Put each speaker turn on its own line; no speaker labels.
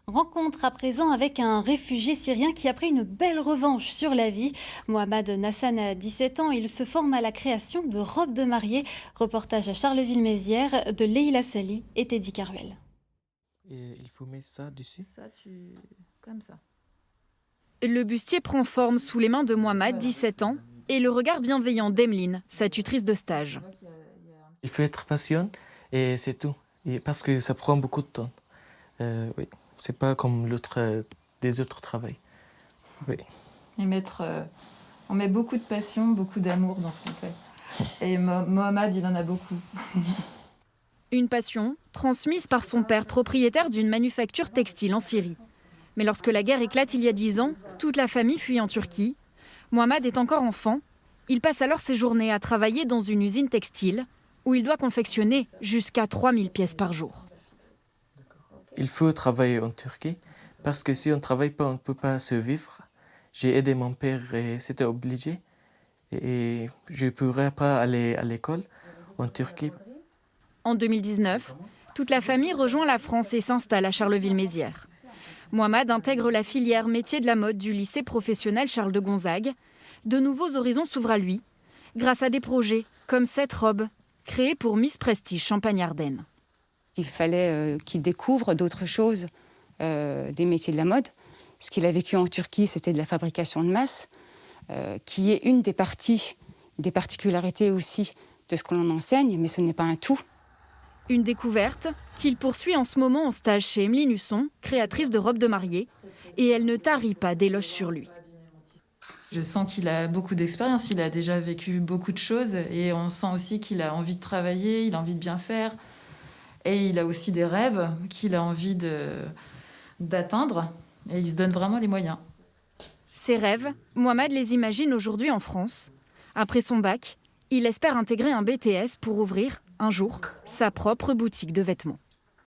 Rencontre à présent avec un réfugié syrien qui a pris une belle revanche sur la vie. Mohamed Nassan a 17 ans, il se forme à la création de robes de mariée. Reportage à Charleville-Mézières de Leïla Sali et Teddy Caruel.
Et il faut mettre ça dessus.
Comme ça.
Le bustier prend forme sous les mains de Mohamed, 17 ans, et le regard bienveillant d'Emeline, sa tutrice de stage.
Il faut être patient et c'est tout. Et parce que ça prend beaucoup de temps. Oui, c'est pas comme des autres travails. Oui.
On met beaucoup de passion, beaucoup d'amour dans ce qu'on fait. Et Mohamed, il en a beaucoup.
Une passion transmise par son père, propriétaire d'une manufacture textile en Syrie. Mais lorsque la guerre éclate il y a 10 ans, toute la famille fuit en Turquie. Mohamed est encore enfant. Il passe alors ses journées à travailler dans une usine textile où il doit confectionner jusqu'à 3000 pièces par jour.
Il faut travailler en Turquie parce que si on ne travaille pas, on ne peut pas survivre. J'ai aidé mon père et c'était obligé. Et je ne pourrais pas aller à l'école en Turquie.
En 2019, toute la famille rejoint la France et s'installe à Charleville-Mézières. Mohamed intègre la filière métier de la mode du lycée professionnel Charles de Gonzague. De nouveaux horizons s'ouvrent à lui, grâce à des projets comme cette robe, créée pour Miss Prestige Champagne-Ardenne.
Il fallait qu'il découvre d'autres choses des métiers de la mode. Ce qu'il a vécu en Turquie, c'était de la fabrication de masse, qui est une des particularités aussi de ce que l'on enseigne, mais ce n'est pas un tout.
Une découverte qu'il poursuit en ce moment en stage chez Emeline Husson, créatrice de robes de mariée, et elle ne tarit pas d'éloges sur lui.
Je sens qu'il a beaucoup d'expérience, il a déjà vécu beaucoup de choses et on sent aussi qu'il a envie de travailler, il a envie de bien faire. Et il a aussi des rêves qu'il a envie d'atteindre et il se donne vraiment les moyens.
Ses rêves, Mohamed les imagine aujourd'hui en France. Après son bac, il espère intégrer un BTS pour ouvrir, un jour, sa propre boutique de vêtements.